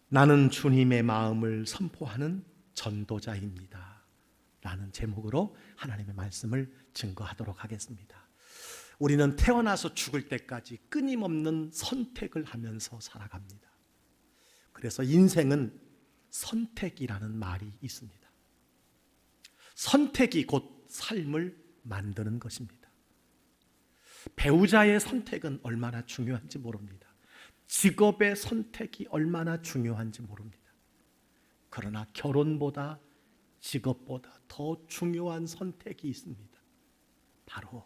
나는 주님의 마음을 선포하는 전도자입니다 라는 제목으로 하나님의 말씀을 증거하도록 하겠습니다. 우리는 태어나서 죽을 때까지 끊임없는 선택을 하면서 살아갑니다. 그래서 인생은 선택이라는 말이 있습니다. 선택이 곧 삶을 만드는 것입니다. 배우자의 선택은 얼마나 중요한지 모릅니다. 직업의 선택이 얼마나 중요한지 모릅니다. 그러나 결혼보다 직업보다 더 중요한 선택이 있습니다. 바로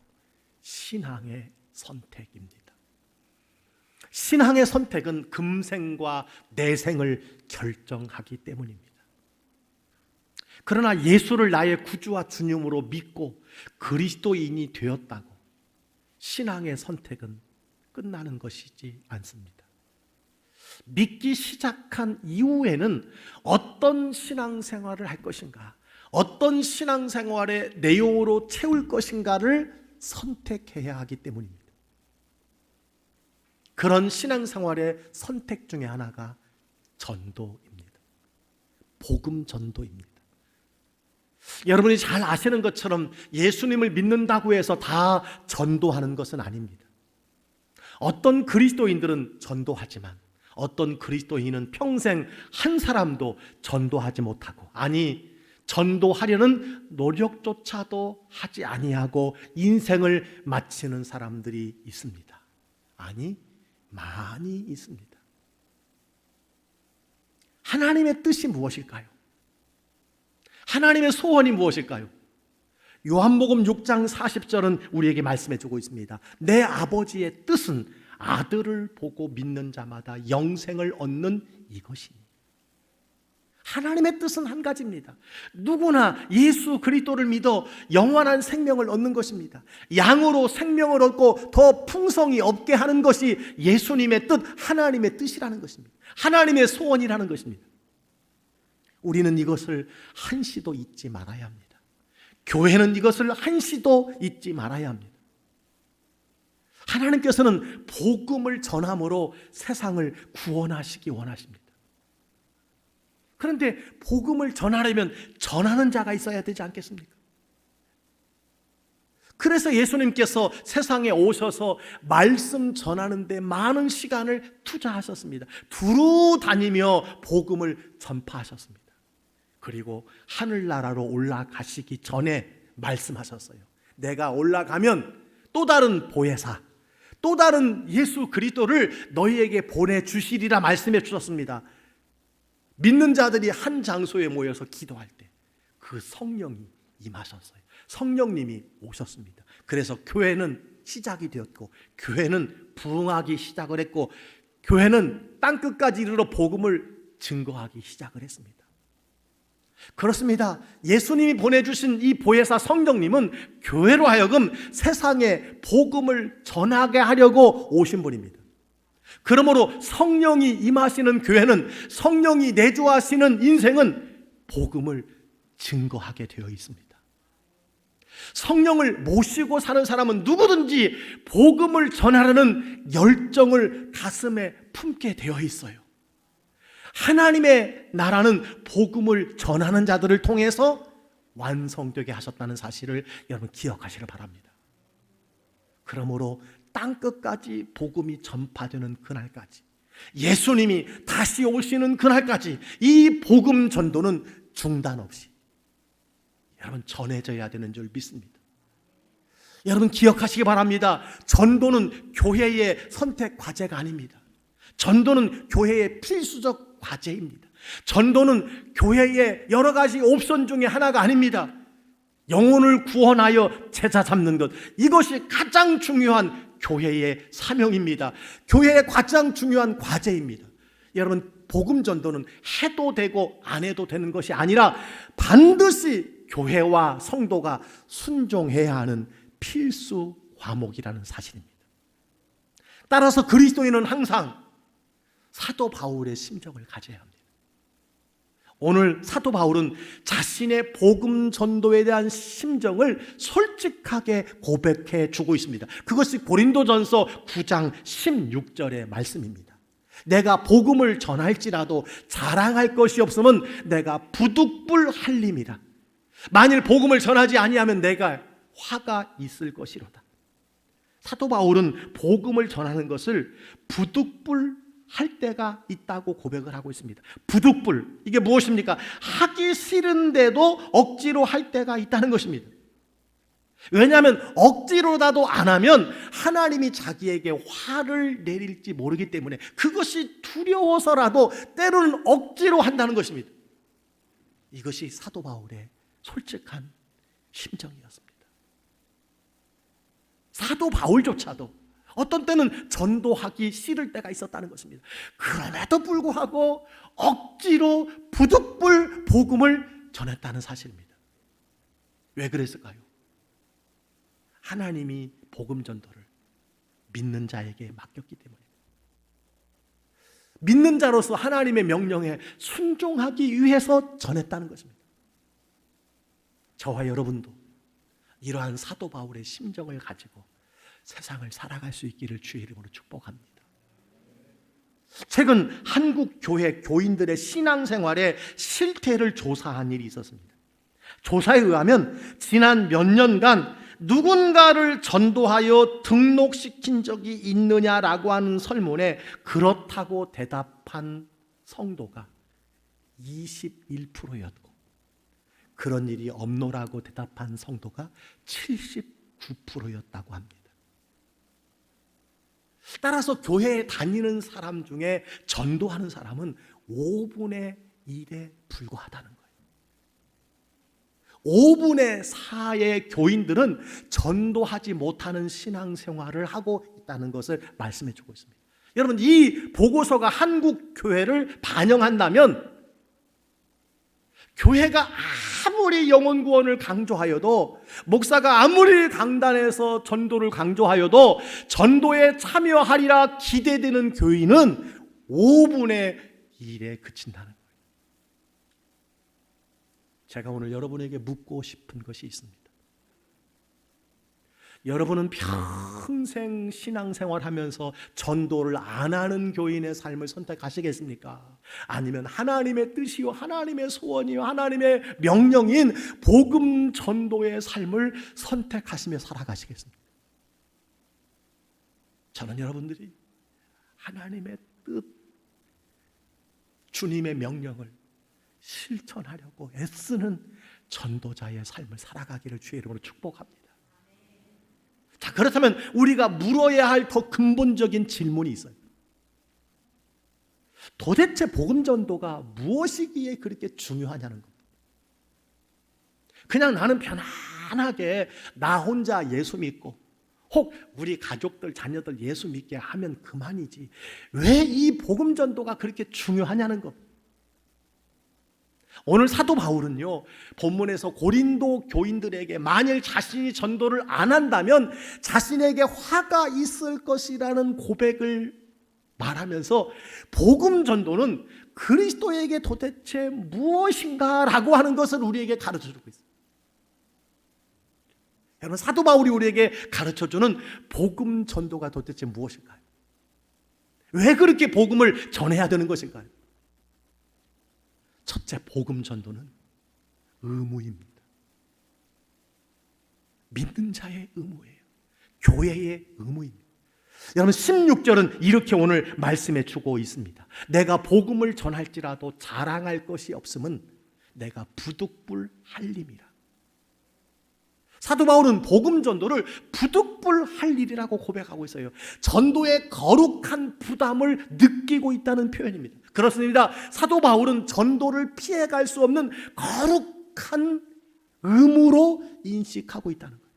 신앙의 선택입니다. 신앙의 선택은 금생과 내생을 결정하기 때문입니다. 그러나 예수를 나의 구주와 주님으로 믿고 그리스도인이 되었다고 신앙의 선택은 끝나는 것이지 않습니다. 믿기 시작한 이후에는 어떤 신앙생활을 할 것인가, 어떤 신앙생활의 내용으로 채울 것인가를 선택해야 하기 때문입니다. 그런 신앙생활의 선택 중에 하나가 전도입니다. 복음 전도입니다. 여러분이 잘 아시는 것처럼 예수님을 믿는다고 해서 다 전도하는 것은 아닙니다. 어떤 그리스도인들은 전도하지만 어떤 그리스도인은 평생 한 사람도 전도하지 못하고, 아니 전도하려는 노력조차도 하지 아니하고 인생을 마치는 사람들이 있습니다. 아니 많이 있습니다. 하나님의 뜻이 무엇일까요? 하나님의 소원이 무엇일까요? 요한복음 6장 40절은 우리에게 말씀해 주고 있습니다. 내 아버지의 뜻은 아들을 보고 믿는 자마다 영생을 얻는 이것이니. 하나님의 뜻은 한 가지입니다. 누구나 예수 그리스도를 믿어 영원한 생명을 얻는 것입니다. 양으로 생명을 얻고 더 풍성히 얻게 하는 것이 예수님의 뜻, 하나님의 뜻이라는 것입니다. 하나님의 소원이라는 것입니다. 우리는 이것을 한시도 잊지 말아야 합니다. 교회는 이것을 한시도 잊지 말아야 합니다. 하나님께서는 복음을 전함으로 세상을 구원하시기 원하십니다. 그런데 복음을 전하려면 전하는 자가 있어야 되지 않겠습니까? 그래서 예수님께서 세상에 오셔서 말씀 전하는 데 많은 시간을 투자하셨습니다. 두루 다니며 복음을 전파하셨습니다. 그리고 하늘나라로 올라가시기 전에 말씀하셨어요. 내가 올라가면 또 다른 보혜사, 또 다른 예수 그리스도를 너희에게 보내주시리라 말씀해 주셨습니다. 믿는 자들이 한 장소에 모여서 기도할 때 그 성령이 임하셨어요. 성령님이 오셨습니다. 그래서 교회는 시작이 되었고, 교회는 부흥하기 시작을 했고, 교회는 땅끝까지 이르러 복음을 증거하기 시작을 했습니다. 그렇습니다. 예수님이 보내주신 이 보혜사 성령님은 교회로 하여금 세상에 복음을 전하게 하려고 오신 분입니다. 그러므로 성령이 임하시는 교회는, 성령이 내주하시는 인생은 복음을 증거하게 되어 있습니다. 성령을 모시고 사는 사람은 누구든지 복음을 전하려는 열정을 가슴에 품게 되어 있어요. 하나님의 나라는 복음을 전하는 자들을 통해서 완성되게 하셨다는 사실을 여러분 기억하시길 바랍니다. 그러므로 땅끝까지 복음이 전파되는 그날까지, 예수님이 다시 오시는 그날까지 이 복음 전도는 중단 없이 여러분 전해져야 되는 줄 믿습니다. 여러분 기억하시기 바랍니다. 전도는 교회의 선택 과제가 아닙니다. 전도는 교회의 필수적 과제입니다. 전도는 교회의 여러 가지 옵션 중에 하나가 아닙니다. 영혼을 구원하여 제자 잡는 것, 이것이 가장 중요한 교회의 사명입니다. 교회의 가장 중요한 과제입니다. 여러분 복음 전도는 해도 되고 안 해도 되는 것이 아니라 반드시 교회와 성도가 순종해야 하는 필수 과목이라는 사실입니다. 따라서 그리스도인은 항상 사도 바울의 심정을 가져야 합니다. 오늘 사도 바울은 자신의 복음 전도에 대한 심정을 솔직하게 고백해 주고 있습니다. 그것이 고린도전서 9장 16절의 말씀입니다. 내가 복음을 전할지라도 자랑할 것이 없으면 내가 부득불 할림이라. 만일 복음을 전하지 아니하면 내가 화가 있을 것이로다. 사도 바울은 복음을 전하는 것을 부득불 할 때가 있다고 고백을 하고 있습니다. 부득불, 이게 무엇입니까? 하기 싫은데도 억지로 할 때가 있다는 것입니다. 왜냐하면 억지로라도 안 하면 하나님이 자기에게 화를 내릴지 모르기 때문에 그것이 두려워서라도 때로는 억지로 한다는 것입니다. 이것이 사도 바울의 솔직한 심정이었습니다. 사도 바울조차도 어떤 때는 전도하기 싫을 때가 있었다는 것입니다. 그럼에도 불구하고 억지로 부득불 복음을 전했다는 사실입니다. 왜 그랬을까요? 하나님이 복음 전도를 믿는 자에게 맡겼기 때문입니다. 믿는 자로서 하나님의 명령에 순종하기 위해서 전했다는 것입니다. 저와 여러분도 이러한 사도 바울의 심정을 가지고 세상을 살아갈 수 있기를 주의 이름으로 축복합니다. 최근 한국 교회 교인들의 신앙생활의 실태를 조사한 일이 있었습니다. 조사에 의하면 지난 몇 년간 누군가를 전도하여 등록시킨 적이 있느냐라고 하는 설문에 그렇다고 대답한 성도가 21%였고 그런 일이 없노라고 대답한 성도가 79%였다고 합니다. 따라서 교회에 다니는 사람 중에 전도하는 사람은 5분의 1에 불과하다는 거예요. 5분의 4의 교인들은 전도하지 못하는 신앙생활을 하고 있다는 것을 말씀해 주고 있습니다. 여러분, 이 보고서가 한국 교회를 반영한다면 교회가 아무리 영혼 구원을 강조하여도, 목사가 아무리 강단에서 전도를 강조하여도 전도에 참여하리라 기대되는 교인은 5분의 1에 그친다는 거예요. 제가 오늘 여러분에게 묻고 싶은 것이 있습니다. 여러분은 평생 신앙생활하면서 전도를 안 하는 교인의 삶을 선택하시겠습니까? 아니면 하나님의 뜻이요, 하나님의 소원이요, 하나님의 명령인 복음 전도의 삶을 선택하시며 살아가시겠습니까? 저는 여러분들이 하나님의 뜻, 주님의 명령을 실천하려고 애쓰는 전도자의 삶을 살아가기를 주의 이름으로 축복합니다. 자, 그렇다면 우리가 물어야 할 더 근본적인 질문이 있어요. 도대체 복음 전도가 무엇이기에 그렇게 중요하냐는 겁니다. 그냥 나는 편안하게 나 혼자 예수 믿고 혹 우리 가족들, 자녀들 예수 믿게 하면 그만이지, 왜 이 복음 전도가 그렇게 중요하냐는 겁니다. 오늘 사도 바울은요, 본문에서 고린도 교인들에게 만일 자신이 전도를 안 한다면 자신에게 화가 있을 것이라는 고백을 말하면서 복음 전도는 그리스도에게 도대체 무엇인가라고 하는 것을 우리에게 가르쳐주고 있습니다. 여러분, 사도 바울이 우리에게 가르쳐주는 복음 전도가 도대체 무엇일까요? 왜 그렇게 복음을 전해야 되는 것일까요? 첫째, 복음 전도는 의무입니다. 믿는 자의 의무예요. 교회의 의무입니다. 여러분, 16절은 이렇게 오늘 말씀해 주고 있습니다. 내가 복음을 전할지라도 자랑할 것이 없음은 내가 부득불 할림이라. 사도 바울은 복음 전도를 부득불 할 일이라고 고백하고 있어요. 전도의 거룩한 부담을 느끼고 있다는 표현입니다. 그렇습니다. 사도 바울은 전도를 피해갈 수 없는 거룩한 의무로 인식하고 있다는 거예요.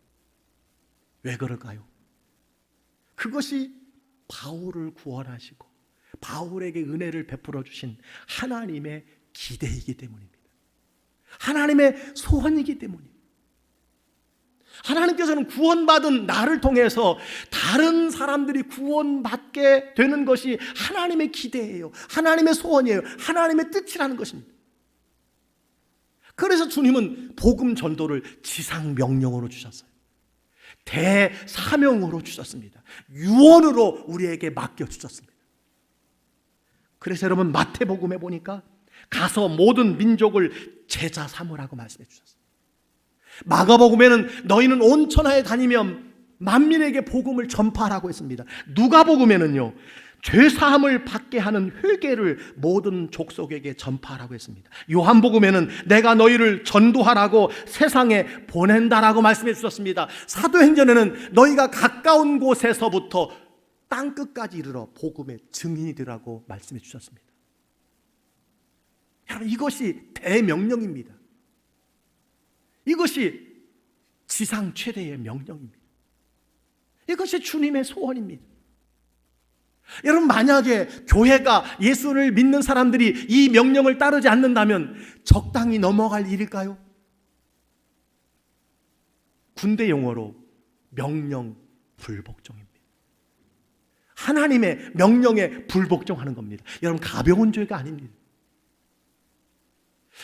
왜 그럴까요? 그것이 바울을 구원하시고 바울에게 은혜를 베풀어 주신 하나님의 기대이기 때문입니다. 하나님의 소원이기 때문입니다. 하나님께서는 구원받은 나를 통해서 다른 사람들이 구원받게 되는 것이 하나님의 기대예요. 하나님의 소원이에요. 하나님의 뜻이라는 것입니다. 그래서 주님은 복음 전도를 지상 명령으로 주셨어요. 대사명으로 주셨습니다. 유언으로 우리에게 맡겨주셨습니다. 그래서 여러분 마태복음에 보니까 가서 모든 민족을 제자 삼으라고 말씀해 주셨어요. 마가복음에는 너희는 온 천하에 다니며 만민에게 복음을 전파하라고 했습니다. 누가복음에는요, 죄사함을 받게 하는 회개를 모든 족속에게 전파하라고 했습니다. 요한복음에는 내가 너희를 전도하라고 세상에 보낸다라고 말씀해 주셨습니다. 사도행전에는 너희가 가까운 곳에서부터 땅끝까지 이르러 복음의 증인이 되라고 말씀해 주셨습니다. 여러분, 이것이 대명령입니다. 이것이 지상 최대의 명령입니다. 이것이 주님의 소원입니다. 여러분, 만약에 교회가 예수를 믿는 사람들이 이 명령을 따르지 않는다면 적당히 넘어갈 일일까요? 군대 용어로 명령 불복종입니다. 하나님의 명령에 불복종하는 겁니다. 여러분, 가벼운 죄가 아닙니다.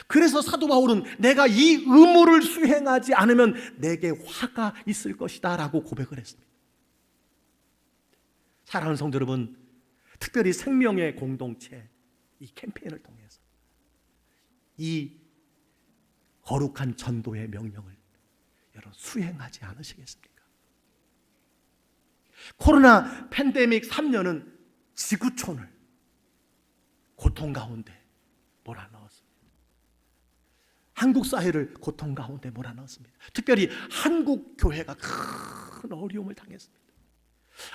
그래서 사도 바울은 내가 이 의무를 수행하지 않으면 내게 화가 있을 것이다 라고 고백을 했습니다. 사랑하는 성도 여러분, 특별히 생명의 공동체 이 캠페인을 통해서 이 거룩한 전도의 명령을 여러분 수행하지 않으시겠습니까? 코로나 팬데믹 3년은 지구촌을 고통 가운데 몰아넣었습니다. 한국 사회를 고통 가운데 몰아넣었습니다. 특별히 한국 교회가 큰 어려움을 당했습니다.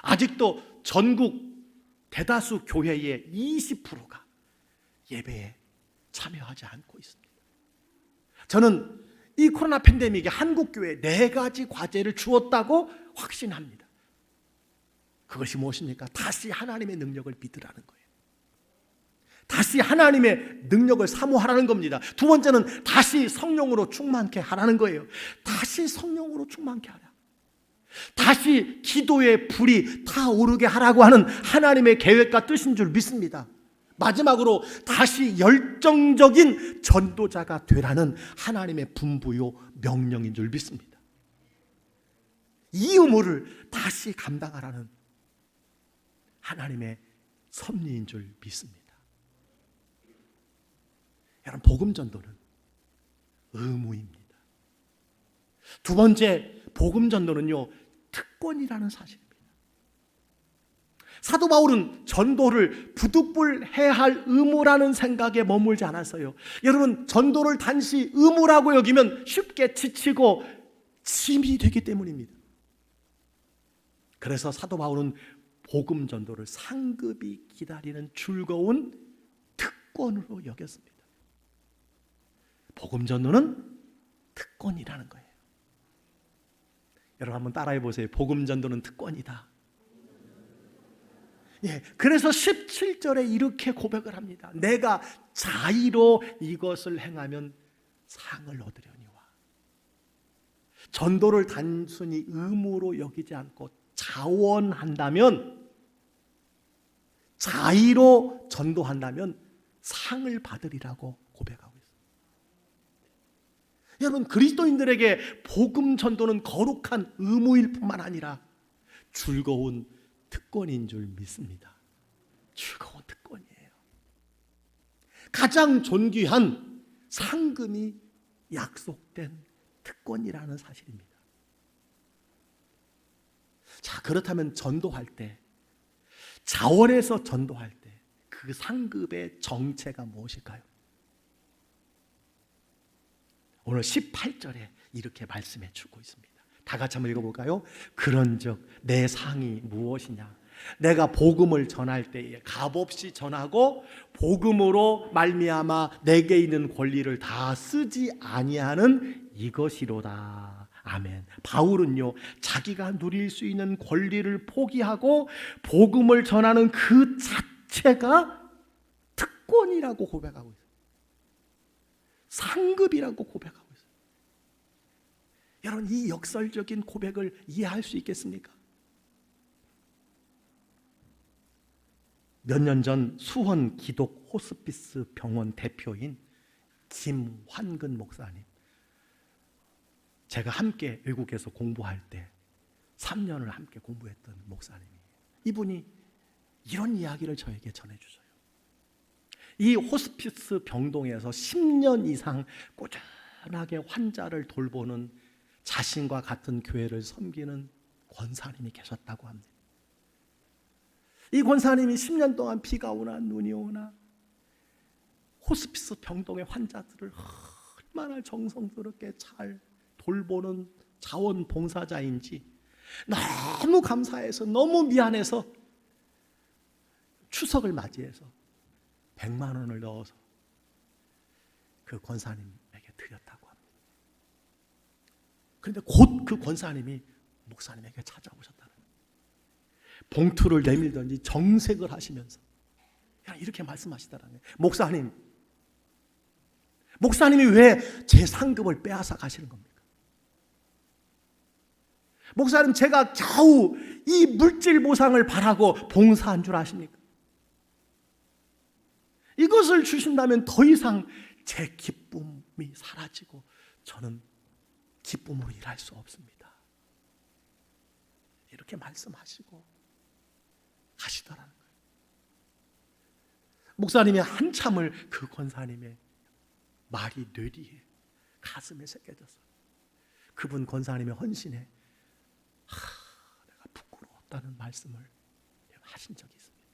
아직도 전국 대다수 교회의 20%가 예배에 참여하지 않고 있습니다. 저는 이 코로나 팬데믹에 한국 교회에 4가지 과제를 주었다고 확신합니다. 그것이 무엇입니까? 다시 하나님의 능력을 믿으라는 거예요. 다시 하나님의 능력을 사모하라는 겁니다. 두 번째는 다시 성령으로 충만케 하라는 거예요. 다시 성령으로 충만케 하라. 다시 기도의 불이 타오르게 하라고 하는 하나님의 계획과 뜻인 줄 믿습니다. 마지막으로 다시 열정적인 전도자가 되라는 하나님의 분부요 명령인 줄 믿습니다. 이 의무를 다시 감당하라는 하나님의 섭리인 줄 믿습니다. 여러분, 복음 전도는 의무입니다. 두 번째, 복음 전도는요, 특권이라는 사실입니다. 사도 바울은 전도를 부득불해야 할 의무라는 생각에 머물지 않았어요. 여러분, 전도를 단지 의무라고 여기면 쉽게 지치고 짐이 되기 때문입니다. 그래서 사도 바울은 복음 전도를 상급이 기다리는 즐거운 특권으로 여겼습니다. 복음 전도는 특권이라는 거예요. 여러분 한번 따라해 보세요. 복음 전도는 특권이다. 예, 그래서 17절에 이렇게 고백을 합니다. 내가 자의로 이것을 행하면 상을 얻으려니와. 전도를 단순히 의무로 여기지 않고 자원한다면, 자의로 전도한다면 상을 받으리라고 고백하고 있습니다. 여러분, 그리스도인들에게 복음 전도는 거룩한 의무일 뿐만 아니라 즐거운 특권인 줄 믿습니다. 즐거운 특권이에요. 가장 존귀한 상금이 약속된 특권이라는 사실입니다. 자, 그렇다면 전도할 때, 자원해서 전도할 때 그 상급의 정체가 무엇일까요? 오늘 18절에 이렇게 말씀해 주고 있습니다. 다 같이 한번 읽어볼까요? 그런즉 내 상이 무엇이냐? 내가 복음을 전할 때에 값없이 전하고 복음으로 말미암아 내게 있는 권리를 다 쓰지 아니하는 이것이로다. 아멘. 바울은요, 자기가 누릴 수 있는 권리를 포기하고 복음을 전하는 그 자체가 특권이라고 고백하고 있어요. 상급이라고 고백하고 있어요. 여러분, 이 역설적인 고백을 이해할 수 있겠습니까? 몇 년 전 수원 기독 호스피스 병원 대표인 김환근 목사님, 제가 함께 외국에서 공부할 때 3년을 함께 공부했던 목사님이에요. 이분이 이런 이야기를 저에게 전해주셔요. 이 호스피스 병동에서 10년 이상 꾸준하게 환자를 돌보는 자신과 같은 교회를 섬기는 권사님이 계셨다고 합니다. 이 권사님이 10년 동안 비가 오나 눈이 오나 호스피스 병동의 환자들을 얼마나 정성스럽게 잘 돌보는 자원봉사자인지 너무 감사해서, 너무 미안해서 추석을 맞이해서 100만 원을 넣어서 그 권사님에게 드렸다고 합니다. 그런데 곧 그 권사님이 목사님에게 찾아오셨다는 거예요. 봉투를 내밀던지 정색을 하시면서 그냥 이렇게 말씀하시더라는 거예요. 목사님이 왜 제 상급을 빼앗아 가시는 겁니까? 목사님, 제가 겨우 이 물질 보상을 바라고 봉사한 줄 아십니까? 이것을 주신다면 더 이상 제 기쁨이 사라지고 저는 기쁨으로 일할 수 없습니다. 이렇게 말씀하시고 하시더라는 거예요. 목사님이 한참을 그 권사님의 말이 뇌리에 가슴에 새겨졌어요. 그분 권사님의 헌신에 내가 부끄러웠다는 말씀을 하신 적이 있습니다.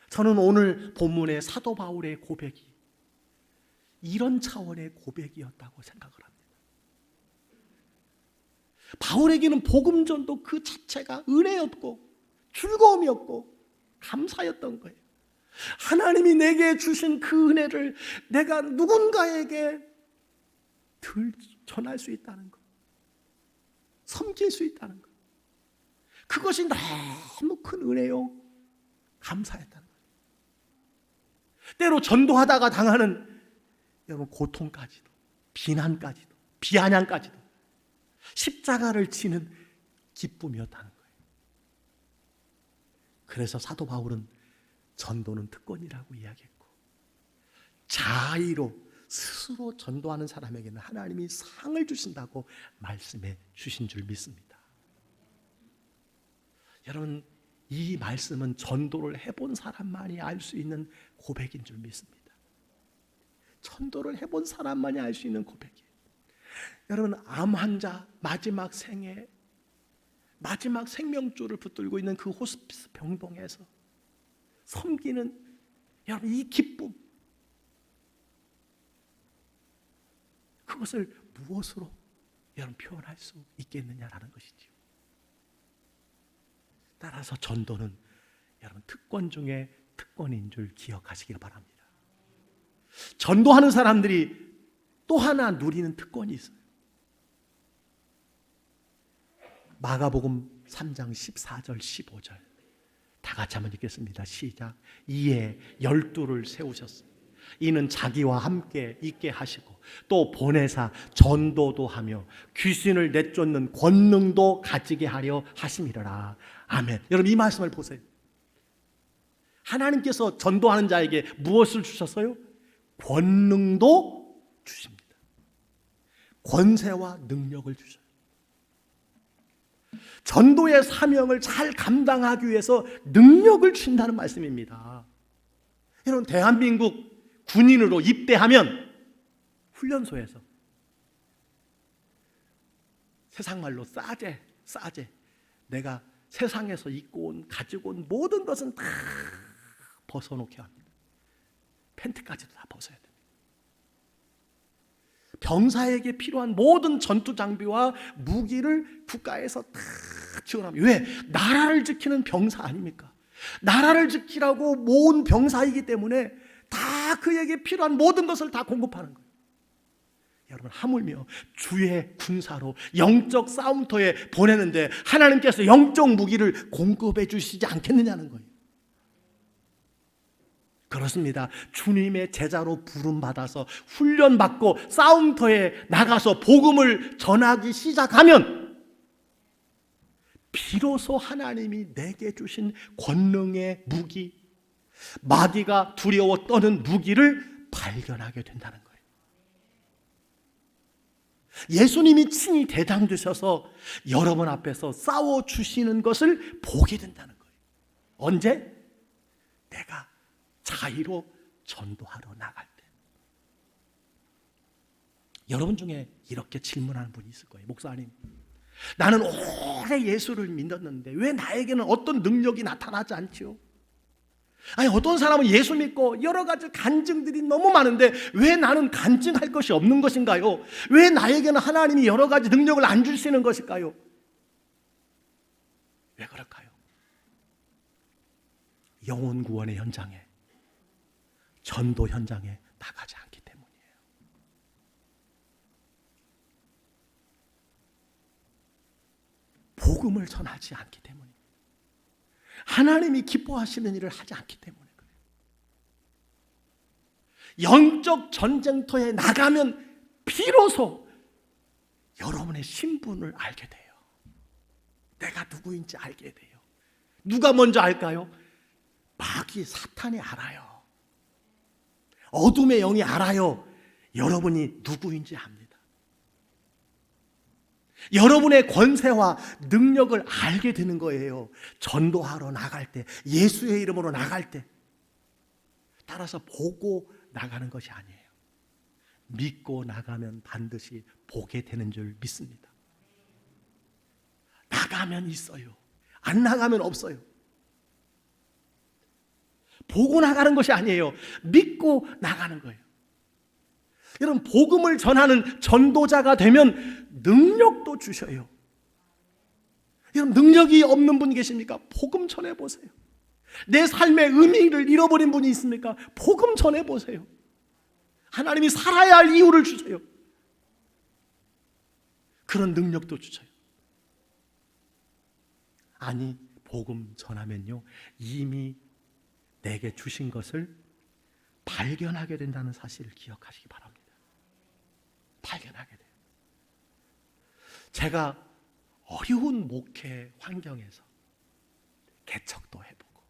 저는 오늘 본문의 사도 바울의 고백이 이런 차원의 고백이었다고 생각을 합니다. 바울에게는 복음 전도 그 자체가 은혜였고 즐거움이었고 감사였던 거예요. 하나님이 내게 주신 그 은혜를 내가 누군가에게 전할 수 있다는 것, 섬길 수 있다는 것, 그것이 너무 큰 은혜요 감사했다는 거예요. 때로 전도하다가 당하는 여러분 고통까지도, 비난까지도, 비아냥까지도 십자가를 지는 기쁨이었다는 거예요. 그래서 사도 바울은 전도는 특권이라고 이야기했고, 자의로 스스로 전도하는 사람에게는 하나님이 상을 주신다고 말씀해 주신 줄 믿습니다. 여러분, 이 말씀은 전도를 해본 사람만이 알 수 있는 고백인 줄 믿습니다. 전도를 해본 사람만이 알 수 있는 고백이에요. 여러분, 암 환자 마지막 생에 마지막 생명줄을 붙들고 있는 그 호스피스 병동에서 섬기는 여러분 이 기쁨, 그것을 무엇으로 여러분 표현할 수 있겠느냐라는 것이지요. 따라서 전도는 여러분 특권 중에 특권인 줄 기억하시길 바랍니다. 전도하는 사람들이 또 하나 누리는 특권이 있어요. 마가복음 3장 14절 15절 다 같이 한번 읽겠습니다. 시작. 이에 12를 세우셨어요. 이는 자기와 함께 있게 하시고 또 보내사 전도도 하며 귀신을 내쫓는 권능도 가지게 하려 하심이라. 아멘. 여러분 이 말씀을 보세요. 하나님께서 전도하는 자에게 무엇을 주셨어요? 권능도 주십니다. 권세와 능력을 주셔요. 전도의 사명을 잘 감당하기 위해서 능력을 주신다는 말씀입니다. 여러분, 대한민국 군인으로 입대하면 훈련소에서 세상 말로 싸제 내가 세상에서 입고 온 가지고 온 모든 것은 다 벗어놓게 합니다. 팬티까지도 다 벗어야 됩니다. 병사에게 필요한 모든 전투 장비와 무기를 국가에서 다 지원합니다. 왜? 나라를 지키는 병사 아닙니까? 나라를 지키라고 모은 병사이기 때문에 다 그에게 필요한 모든 것을 다 공급하는 거예요. 여러분, 하물며 주의 군사로 영적 싸움터에 보내는데 하나님께서 영적 무기를 공급해 주시지 않겠느냐는 거예요. 그렇습니다. 주님의 제자로 부름받아서 훈련받고 싸움터에 나가서 복음을 전하기 시작하면 비로소 하나님이 내게 주신 권능의 무기, 마귀가 두려워 떠는 무기를 발견하게 된다는 거예요. 예수님이 친히 대장되셔서 여러분 앞에서 싸워주시는 것을 보게 된다는 거예요. 언제? 내가 자의로 전도하러 나갈 때. 여러분 중에 이렇게 질문하는 분이 있을 거예요. 목사님, 나는 오래 예수를 믿었는데 왜 나에게는 어떤 능력이 나타나지 않지요? 아니, 어떤 사람은 예수 믿고 여러 가지 간증들이 너무 많은데 왜 나는 간증할 것이 없는 것인가요? 왜 나에게는 하나님이 여러 가지 능력을 안 주시는 것일까요? 왜 그럴까요? 영혼 구원의 현장에, 전도 현장에 나가지 않기 때문이에요. 복음을 전하지 않기 때문입니다. 하나님이 기뻐하시는 일을 하지 않기 때문에 그래요. 영적 전쟁터에 나가면 비로소 여러분의 신분을 알게 돼요. 내가 누구인지 알게 돼요. 누가 먼저 알까요? 마귀 사탄이 알아요. 어둠의 영이 알아요. 여러분이 누구인지 압니다. 여러분의 권세와 능력을 알게 되는 거예요. 전도하러 나갈 때, 예수의 이름으로 나갈 때. 따라서 보고 나가는 것이 아니에요. 믿고 나가면 반드시 보게 되는 줄 믿습니다. 나가면 있어요. 안 나가면 없어요. 보고 나가는 것이 아니에요. 믿고 나가는 거예요. 여러분, 복음을 전하는 전도자가 되면 능력도 주셔요. 여러분, 능력이 없는 분 계십니까? 복음 전해보세요. 내 삶의 의미를 잃어버린 분이 있습니까? 복음 전해보세요. 하나님이 살아야 할 이유를 주세요. 그런 능력도 주셔요. 아니, 복음 전하면요, 이미 내게 주신 것을 발견하게 된다는 사실을 기억하시기 바랍니다. 발견하게 돼요. 제가 어려운 목회 환경에서 개척도 해보고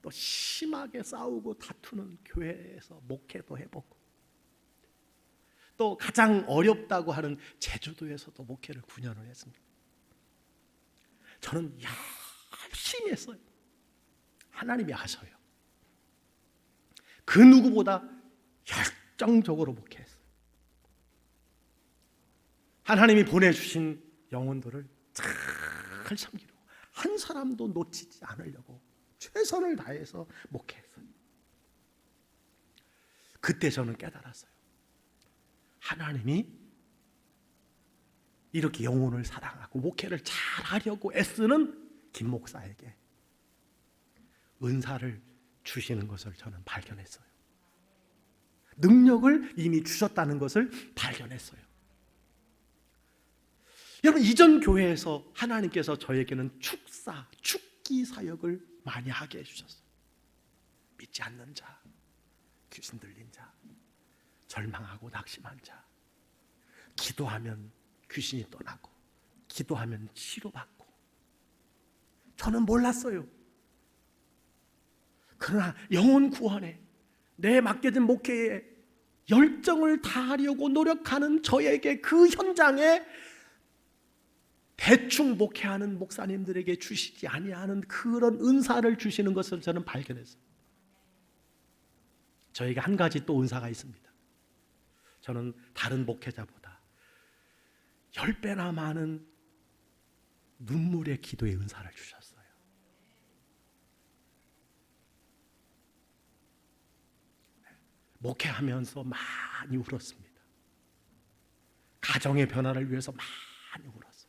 또 심하게 싸우고 다투는 교회에서 목회도 해보고 또 가장 어렵다고 하는 제주도에서도 목회를 9년을 했습니다. 저는 열심히 했어요. 하나님이 아셔요. 그 누구보다 열정적으로 목회했어요. 하나님이 보내주신 영혼들을 잘 섬기려고, 한 사람도 놓치지 않으려고 최선을 다해서 목회했어요. 그때 저는 깨달았어요. 하나님이 이렇게 영혼을 사랑하고 목회를 잘하려고 애쓰는 김 목사에게 은사를 주시는 것을 저는 발견했어요. 능력을 이미 주셨다는 것을 발견했어요. 여러분, 이전 교회에서 하나님께서 저에게는 축기 사역을 많이 하게 해주셨어요. 믿지 않는 자, 귀신 들린 자, 절망하고 낙심한 자, 기도하면 귀신이 떠나고 기도하면 치료받고. 저는 몰랐어요. 그러나 영혼 구원에, 내 맡겨진 목회에 열정을 다하려고 노력하는 저에게 그 현장에 대충 목회하는 목사님들에게 주시지 아니하는 그런 은사를 주시는 것을 저는 발견했어요. 저에게 한 가지 또 은사가 있습니다. 저는 다른 목회자보다 10배나 많은 눈물의 기도의 은사를 주셨어요. 목회하면서 많이 울었습니다. 가정의 변화를 위해서 많이 울었어요.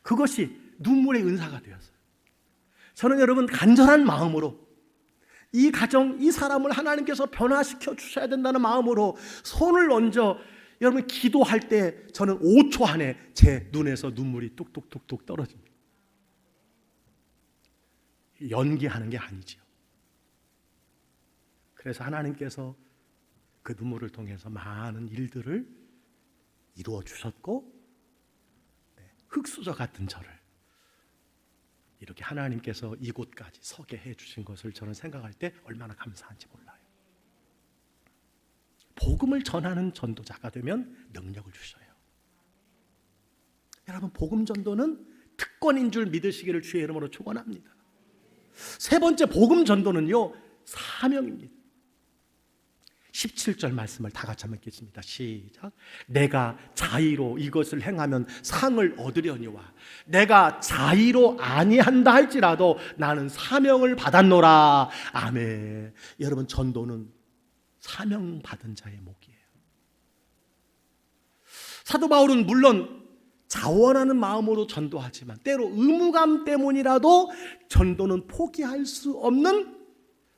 그것이 눈물의 은사가 되었어요. 저는 여러분, 간절한 마음으로 이 가정, 이 사람을 하나님께서 변화시켜 주셔야 된다는 마음으로 손을 얹어 여러분 기도할 때 저는 5초 안에 제 눈에서 눈물이 뚝뚝뚝뚝 떨어집니다. 연기하는 게 아니지요. 그래서 하나님께서 그 눈물을 통해서 많은 일들을 이루어 주셨고, 흙수저 같은 저를 이렇게 하나님께서 이곳까지 서게 해 주신 것을 저는 생각할 때 얼마나 감사한지 몰라요. 복음을 전하는 전도자가 되면 능력을 주셔요. 여러분, 복음 전도는 특권인 줄 믿으시기를 주의 이름으로 축원합니다. 세 번째 복음 전도는요, 사명입니다. 17절 말씀을 다 같이 한번 읽겠습니다. 시작. 내가 자의로 이것을 행하면 상을 얻으려니와 내가 자의로 아니한다 할지라도 나는 사명을 받았노라. 아멘. 여러분, 전도는 사명 받은 자의 목이에요. 사도 바울은 물론 자원하는 마음으로 전도하지만 때로 의무감 때문이라도 전도는 포기할 수 없는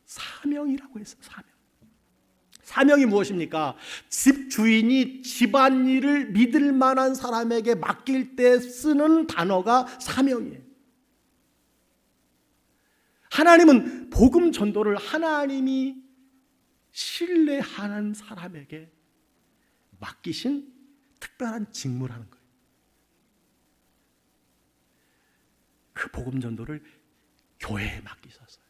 사명이라고 했어요. 사명이 무엇입니까? 집 주인이 집안일을 믿을 만한 사람에게 맡길 때 쓰는 단어가 사명이에요. 하나님은 복음 전도를 하나님이 신뢰하는 사람에게 맡기신 특별한 직무라는 거예요. 그 복음 전도를 교회에 맡기셨어요.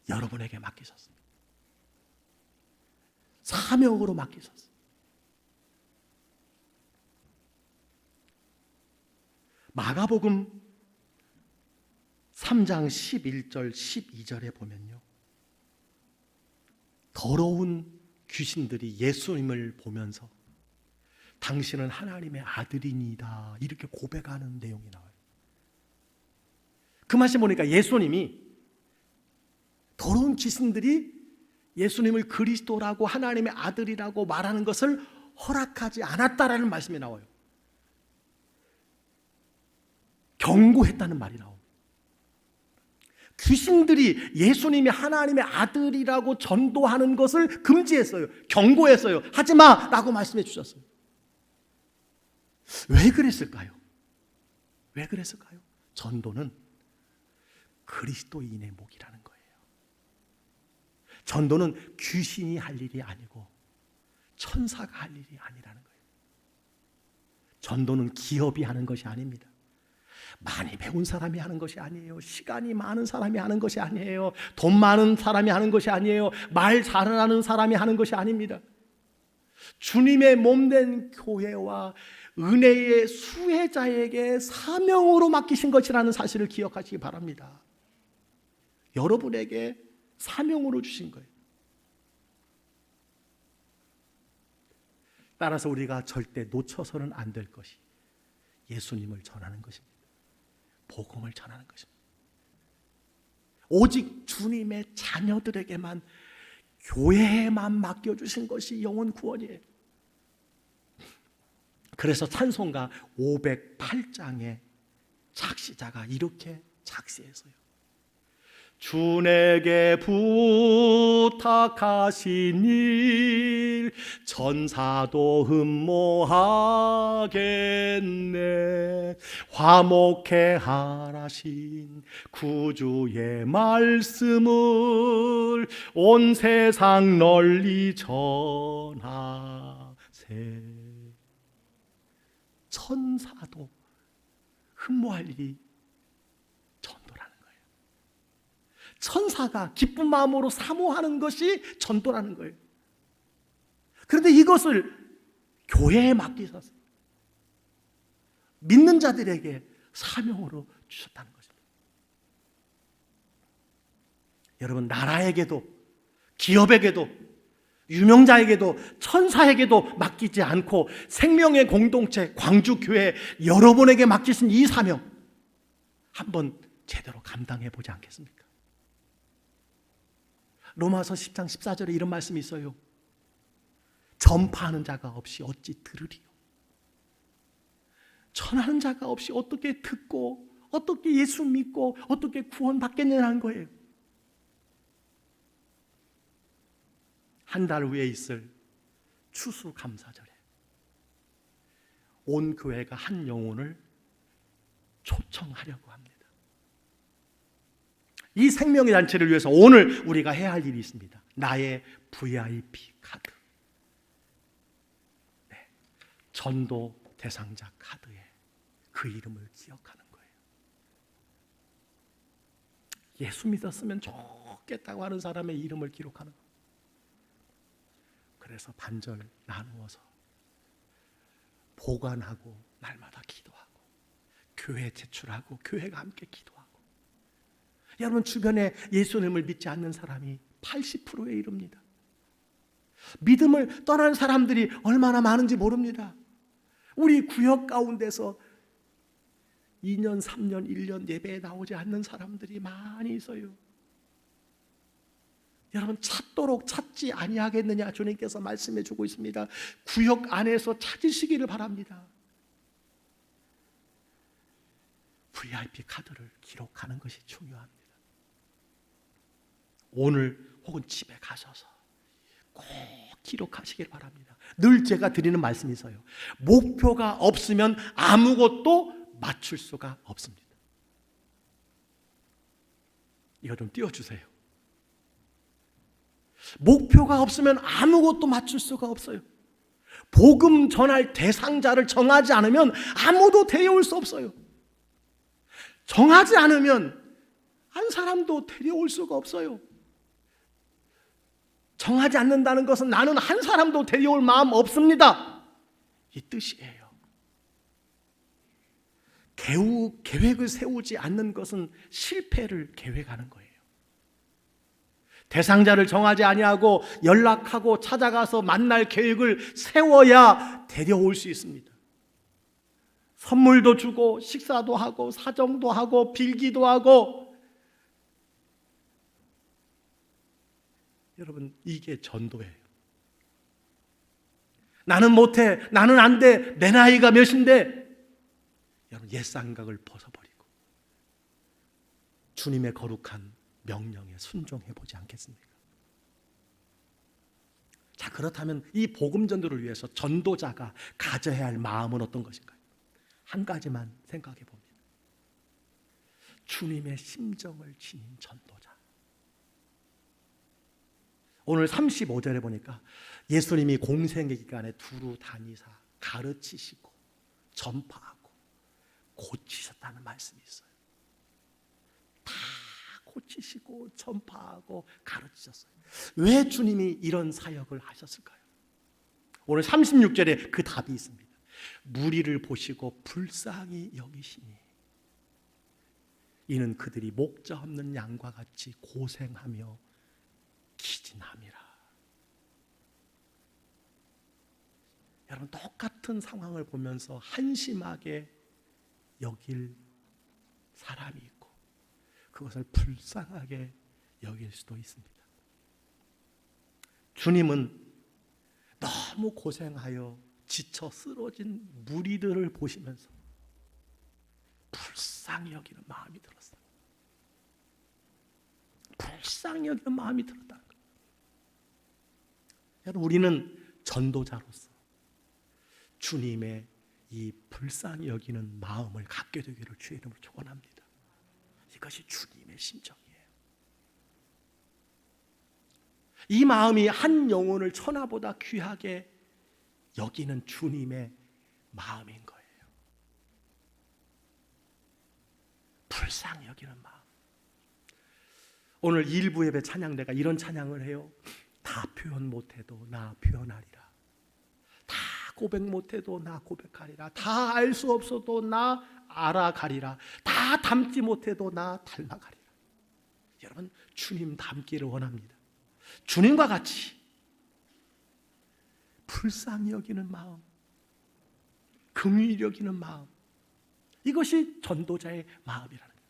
여러분에게 맡기셨어요. 사명으로 맡기셨어요. 마가복음 3장 11절 12절에 보면요, 더러운 귀신들이 예수님을 보면서 당신은 하나님의 아들이니다 이렇게 고백하는 내용이 나와요. 그 말씀 보니까 예수님이 더러운 귀신들이 예수님을 그리스도라고 하나님의 아들이라고 말하는 것을 허락하지 않았다라는 말씀이 나와요. 경고했다는 말이 나옵니다. 귀신들이 예수님이 하나님의 아들이라고 전도하는 것을 금지했어요. 경고했어요. 하지마 라고 말씀해 주셨어요. 왜 그랬을까요? 왜 그랬을까요? 전도는 그리스도인의 목이라는 거예요. 전도는 귀신이 할 일이 아니고 천사가 할 일이 아니라는 거예요. 전도는 기업이 하는 것이 아닙니다. 많이 배운 사람이 하는 것이 아니에요. 시간이 많은 사람이 하는 것이 아니에요. 돈 많은 사람이 하는 것이 아니에요. 말 잘하는 사람이 하는 것이 아닙니다. 주님의 몸된 교회와 은혜의 수혜자에게 사명으로 맡기신 것이라는 사실을 기억하시기 바랍니다. 여러분에게 사명으로 주신 거예요. 따라서 우리가 절대 놓쳐서는 안 될 것이 예수님을 전하는 것입니다. 복음을 전하는 것입니다. 오직 주님의 자녀들에게만, 교회에만 맡겨주신 것이 영혼 구원이에요. 그래서 찬송가 508장의 작시자가 이렇게 작시했어요. 주 내게 부탁하신 일 천사도 흠모하겠네. 화목해 하라신 구주의 말씀을 온 세상 널리 전하세. 천사도 흠모할 일이 전도라는 거예요. 천사가 기쁜 마음으로 사모하는 것이 전도라는 거예요. 그런데 이것을 교회에 맡기셨어요. 믿는 자들에게 사명으로 주셨다는 것입니다. 여러분, 나라에게도 기업에게도 유명자에게도 천사에게도 맡기지 않고 생명의 공동체 광주교회 여러분에게 맡기신 이 사명 한번 제대로 감당해 보지 않겠습니까? 로마서 10장 14절에 이런 말씀이 있어요. 전파하는 자가 없이 어찌 들으리요. 전하는 자가 없이 어떻게 듣고 어떻게 예수 믿고 어떻게 구원받겠냐는 거예요. 한 달 후에 있을 추수감사절에 온 교회가 한 영혼을 초청하려고 합니다. 이 생명의 단체를 위해서 오늘 우리가 해야 할 일이 있습니다. 나의 VIP 카드, 전도 대상자 카드에 그 이름을 기억하는 거예요. 예수 믿었으면 좋겠다고 하는 사람의 이름을 기록하는 거예요. 그래서 반절 나누어서 보관하고 날마다 기도하고 교회 제출하고 교회가 함께 기도하고 여러분 주변에 예수님을 믿지 않는 사람이 80%에 이릅니다. 믿음을 떠난 사람들이 얼마나 많은지 모릅니다. 우리 구역 가운데서 2년, 3년, 1년 예배에 나오지 않는 사람들이 많이 있어요. 여러분 찾도록 찾지 아니하겠느냐 주님께서 말씀해 주고 있습니다. 구역 안에서 찾으시기를 바랍니다. VIP 카드를 기록하는 것이 중요합니다. 오늘 혹은 집에 가셔서 꼭 기록하시길 바랍니다. 늘 제가 드리는 말씀이 있어요. 목표가 없으면 아무것도 맞출 수가 없습니다. 이거 좀 띄워주세요. 목표가 없으면 아무것도 맞출 수가 없어요. 복음 전할 대상자를 정하지 않으면 아무도 데려올 수 없어요. 정하지 않으면 한 사람도 데려올 수가 없어요. 정하지 않는다는 것은 나는 한 사람도 데려올 마음 없습니다, 이 뜻이에요. 계획을 세우지 않는 것은 실패를 계획하는 거예요. 대상자를 정하지 아니하고 연락하고 찾아가서 만날 계획을 세워야 데려올 수 있습니다. 선물도 주고 식사도 하고 사정도 하고 빌기도 하고. 여러분 이게 전도예요. 나는 못해, 나는 안 돼, 내 나이가 몇인데. 여러분 옛 생각을 벗어버리고 주님의 거룩한 명령에 순종해 보지 않겠습니까? 자, 그렇다면 이 복음 전도를 위해서 전도자가 가져야 할 마음은 어떤 것인가요? 한 가지만 생각해 봅니다. 주님의 심정을 지닌 전도자. 오늘 35절에 보니까 예수님이 공생의 기간에 두루 다니사 가르치시고 전파하고 고치셨다는 말씀이 있어요. 다 고치시고 전파하고 가르치셨어요. 왜 주님이 이런 사역을 하셨을까요? 오늘 36절에 그 답이 있습니다. 무리를 보시고 불쌍히 여기시니 이는 그들이 목자 없는 양과 같이 고생하며 기진함이라. 여러분 똑같은 상황을 보면서 한심하게 여길 사람이 있고 그것을 불쌍하게 여길 수도 있습니다. 주님은 너무 고생하여 지쳐 쓰러진 무리들을 보시면서 불쌍히 여기는 마음이 들었어요. 불쌍히 여기는 마음이 들었다는 거예요. 여러분 우리는 전도자로서 주님의 이 불쌍히 여기는 마음을 갖게 되기를 주의 이름으로 축원합니다. 이것이 주님의 심정이에요. 이 마음이 한 영혼을 천하보다 귀하게 여기는 주님의 마음인 거예요. 불쌍히 여기는 마음. 오늘 일부 예배 찬양대가 이런 찬양을 해요. 다 표현 못해도 나 표현하리라. 다 고백 못해도 나 고백하리라. 다 알 수 없어도 나 알아가리라. 다 닮지 못해도 나 닮아가리라. 여러분 주님 닮기를 원합니다. 주님과 같이 불쌍히 여기는 마음, 긍휼히 여기는 마음, 이것이 전도자의 마음이라는 거예요.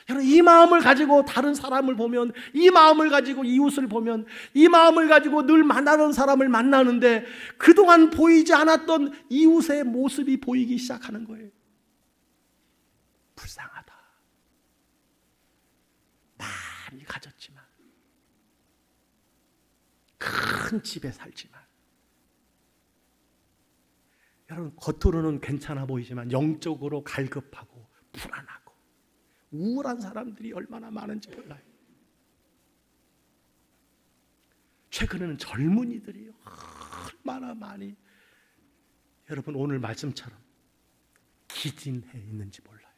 여러분 이 마음을 가지고 다른 사람을 보면, 이 마음을 가지고 이웃을 보면, 이 마음을 가지고 늘 만나는 사람을 만나는데 그동안 보이지 않았던 이웃의 모습이 보이기 시작하는 거예요. 불쌍하다. 많이 가졌지만, 큰 집에 살지만, 여러분 겉으로는 괜찮아 보이지만 영적으로 갈급하고 불안하고 우울한 사람들이 얼마나 많은지 몰라요. 최근에는 젊은이들이 얼마나 많이, 여러분 오늘 말씀처럼 기진해 있는지 몰라요.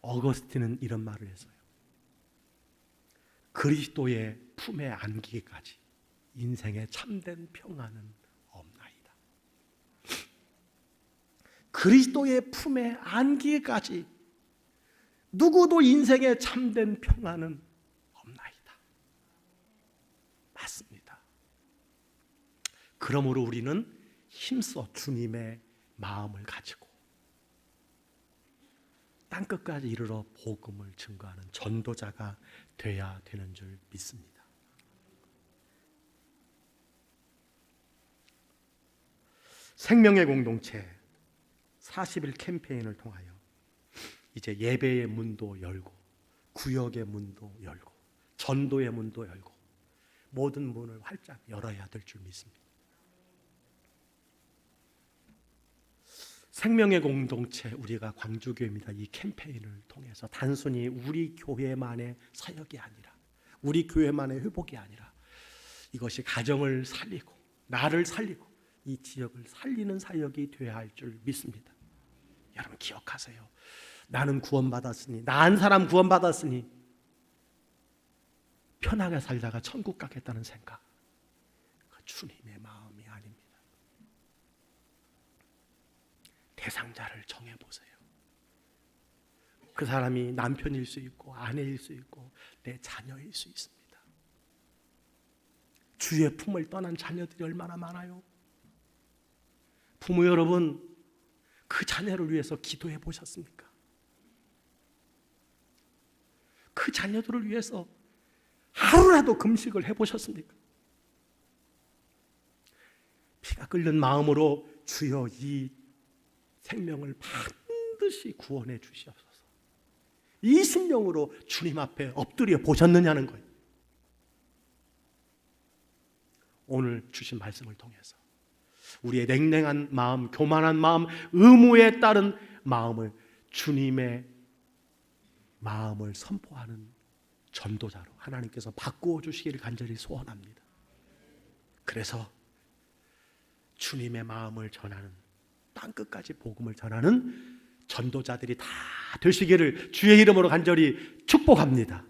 어거스틴은 이런 말을 했어요. 그리스도의 품에 안기기까지 인생의 참된 평안은 없나이다. 그리스도의 품에 안기까지 누구도 인생에 참된 평안은 없나이다. 맞습니다. 그러므로 우리는 힘써 주님의 마음을 가지고 땅끝까지 이르러 복음을 증거하는 전도자가 돼야 되는 줄 믿습니다. 생명의 공동체 40일 캠페인을 통하여 이제 예배의 문도 열고 구역의 문도 열고 전도의 문도 열고 모든 문을 활짝 열어야 될 줄 믿습니다. 생명의 공동체 우리가 광주교회입니다. 이 캠페인을 통해서 단순히 우리 교회만의 사역이 아니라 우리 교회만의 회복이 아니라 이것이 가정을 살리고 나를 살리고 이 지역을 살리는 사역이 되어야 할 줄 믿습니다. 여러분 기억하세요. 나는 구원받았으니 나 한 사람 구원받았으니 편하게 살다가 천국 가겠다는 생각, 그 주님의 마음이 아닙니다. 대상자를 정해보세요. 그 사람이 남편일 수 있고 아내일 수 있고 내 자녀일 수 있습니다. 주의 품을 떠난 자녀들이 얼마나 많아요. 부모 여러분, 그 자녀를 위해서 기도해 보셨습니까? 그 자녀들을 위해서 하루라도 금식을 해보셨습니까? 피가 끓는 마음으로 주여 이 생명을 반드시 구원해 주시옵소서, 이 심령으로 주님 앞에 엎드려 보셨느냐는 거예요. 오늘 주신 말씀을 통해서 우리의 냉랭한 마음, 교만한 마음, 의무에 따른 마음을 주님의 마음을 선포하는 전도자로 하나님께서 바꾸어 주시기를 간절히 소원합니다. 그래서 주님의 마음을 전하는, 땅끝까지 복음을 전하는 전도자들이 다 되시기를 주의 이름으로 간절히 축복합니다.